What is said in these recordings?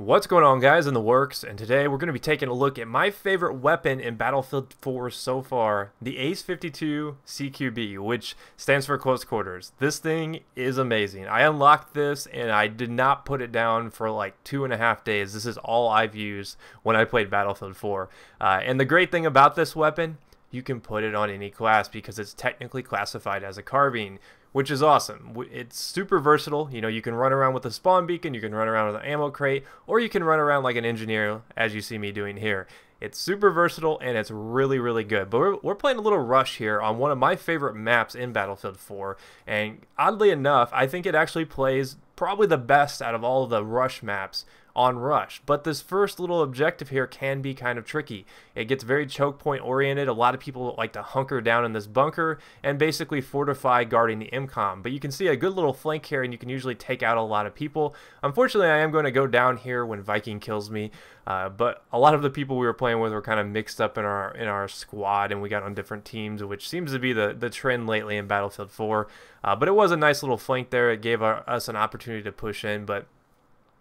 What's going on, guys, in the works? And today we're going to be taking a look at my favorite weapon in Battlefield 4 so far, the Ace-52 CQB, which stands for Close Quarters. This thing is amazing. I unlocked this and I did not put it down for like 2.5 days. This is all I've used when I played Battlefield 4. And the great thing about this weapon, you can put it on any class because it's technically classified as a carbine, which is awesome. It's super versatile. You know, you can run around with a spawn beacon, you can run around with an ammo crate, or you can run around like an engineer, as you see me doing here. It's super versatile and it's really, really good. But we're playing a little rush here on one of my favorite maps in Battlefield 4. And oddly enough, I think it actually plays probably the best out of all of the rush maps on rush. But this first little objective here can be kind of tricky. It gets very choke point oriented. A lot of people like to hunker down in this bunker and basically fortify guarding the MCOM. But you can see a good little flank here and you can usually take out a lot of people. Unfortunately, I am going to go down here when Viking kills me. But a lot of the people we were playing with were kind of mixed up in our squad, and we got on different teams, which seems to be the trend lately in Battlefield 4. But it was a nice little flank there. It gave us an opportunity to push in, but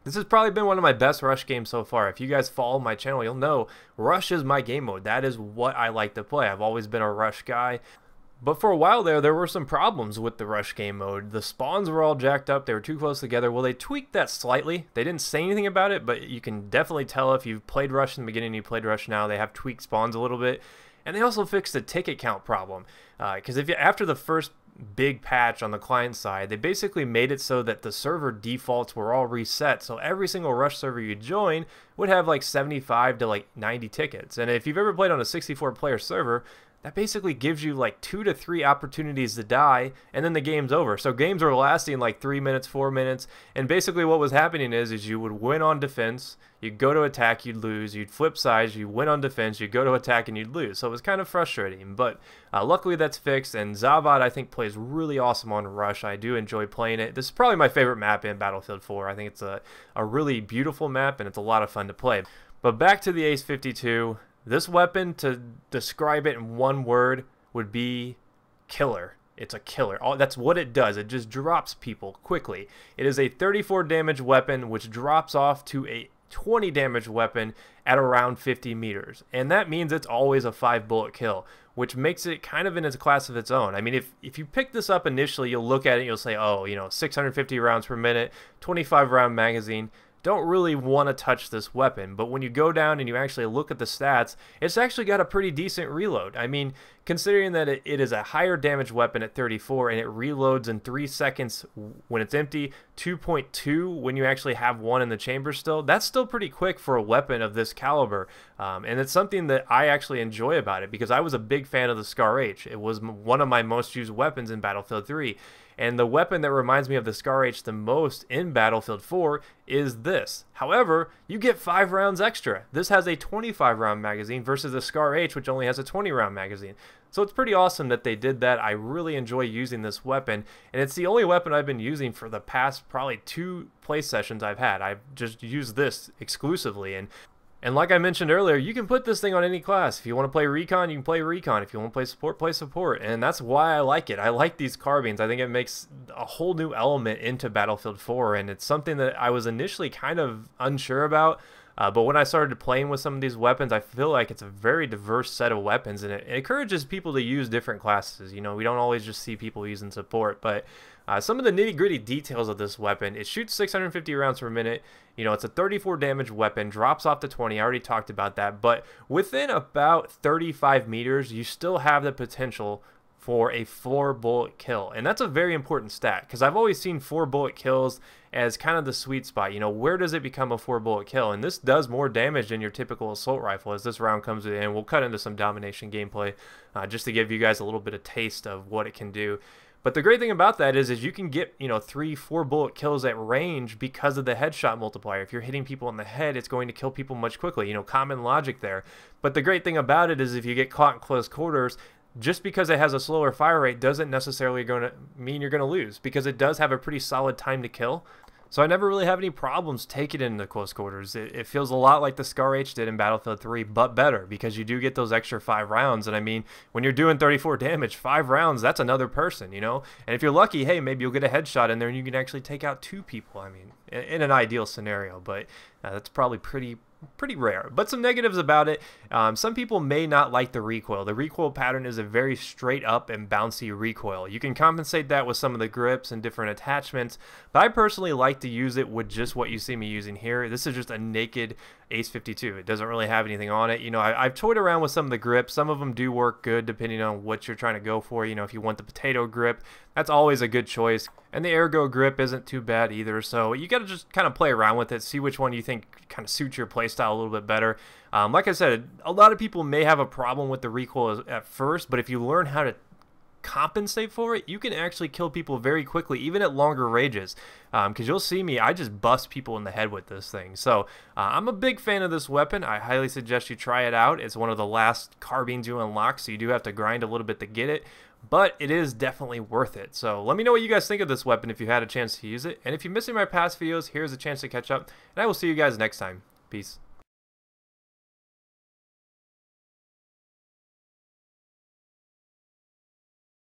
this has probably been one of my best rush games so far. If you guys follow my channel, you'll know rush is my game mode. That is what I like to play. I've always been a rush guy. But for a while there were some problems with the rush game mode. The spawns were all jacked up. They were too close together. Well, they tweaked that slightly. They didn't say anything about it, but you can definitely tell if you've played rush in the beginning, you played rush now. They have tweaked spawns a little bit. And they also fixed the ticket count problem. Because after the first big patch on the client side, they basically made it so that the server defaults were all reset, so every single rush server you join would have like 75 to like 90 tickets. And if you've ever played on a 64 player server, that basically gives you like 2 to 3 opportunities to die, and then the game's over. So games are lasting like 3 minutes, 4 minutes, and basically what was happening is you would win on defense, you'd go to attack, you'd lose, you'd flip sides, you win on defense, you'd go to attack, and you'd lose. So it was kind of frustrating, but luckily that's fixed, and Zavad I think plays really awesome on rush. I do enjoy playing it. This is probably my favorite map in Battlefield 4. I think it's a really beautiful map, and it's a lot of fun to play. But back to the Ace-52. This weapon, to describe it in one word, would be killer. It's a killer. That's what it does. It just drops people quickly. It is a 34 damage weapon which drops off to a 20 damage weapon at around 50 meters. And that means it's always a 5-bullet kill, which makes it kind of in its class of its own. I mean, if you pick this up initially, you'll look at it and you'll say, oh, you know, 650 rounds per minute, 25 round magazine. Don't really want to touch this weapon, but when you go down and you actually look at the stats, it's actually got a pretty decent reload. I mean, considering that it is a higher damage weapon at 34 and it reloads in 3 seconds when it's empty, 2.2 when you actually have one in the chamber still, that's still pretty quick for a weapon of this caliber. And it's something that I actually enjoy about it because I was a big fan of the Scar H. It was one of my most used weapons in Battlefield 3. And the weapon that reminds me of the Scar H the most in Battlefield 4 is this. However, you get 5 rounds extra. This has a 25 round magazine versus the Scar H, which only has a 20 round magazine. So it's pretty awesome that they did that. I really enjoy using this weapon, and it's the only weapon I've been using for the past probably 2 play sessions I've had. I've just used this exclusively, and like I mentioned earlier, you can put this thing on any class. If you want to play recon, you can play recon. If you want to play support. And that's why I like it. I like these carbines. I think it makes a whole new element into Battlefield 4. And it's something that I was initially kind of unsure about. But when I started playing with some of these weapons, I feel like it's a very diverse set of weapons. And it encourages people to use different classes. You know, we don't always just see people using support. But some of the nitty-gritty details of this weapon, it shoots 650 rounds per minute. You know, it's a 34 damage weapon, drops off to 20. I already talked about that. But within about 35 meters, you still have the potential for a 4-bullet kill. And that's a very important stat because I've always seen 4-bullet kills as kind of the sweet spot. You know, where does it become a 4-bullet kill? And this does more damage than your typical assault rifle as this round comes in. We'll cut into some domination gameplay just to give you guys a little bit of taste of what it can do. But the great thing about that is you can get, you know, 3-4 bullet kills at range because of the headshot multiplier. If you're hitting people in the head, it's going to kill people much quickly. You know, common logic there. But the great thing about it is if you get caught in close quarters, just because it has a slower fire rate doesn't necessarily mean you're going to lose, because it does have a pretty solid time to kill. So I never really have any problems taking it into close quarters. It feels a lot like the Scar H did in Battlefield 3, but better, because you do get those extra 5 rounds. And I mean, when you're doing 34 damage, 5 rounds, that's another person, you know? And if you're lucky, hey, maybe you'll get a headshot in there and you can actually take out 2 people. I mean, in an ideal scenario, but that's probably pretty rare. But some negatives about it: some people may not like the recoil. The recoil pattern is a very straight up and bouncy recoil. You can compensate that with some of the grips and different attachments, but I personally like to use it with just what you see me using here. This is just a naked Ace 52. It doesn't really have anything on it. You know, I've toyed around with some of the grips. Some of them do work good depending on what you're trying to go for. You know, if you want the potato grip, that's always a good choice. And the ergo grip isn't too bad either. So you got to just kind of play around with it, see which one you think kind of suits your playstyle a little bit better. Like I said, a lot of people may have a problem with the recoil at first, but if you learn how to compensate for it, you can actually kill people very quickly, even at longer ranges, because you'll see me, I just bust people in the head with this thing. So I'm a big fan of this weapon. I highly suggest you try it out. It's one of the last carbines you unlock, so you do have to grind a little bit to get it, but it is definitely worth it. So let me know what you guys think of this weapon if you had a chance to use it, and if you're missing my past videos, here's a chance to catch up, and I will see you guys next time. Peace.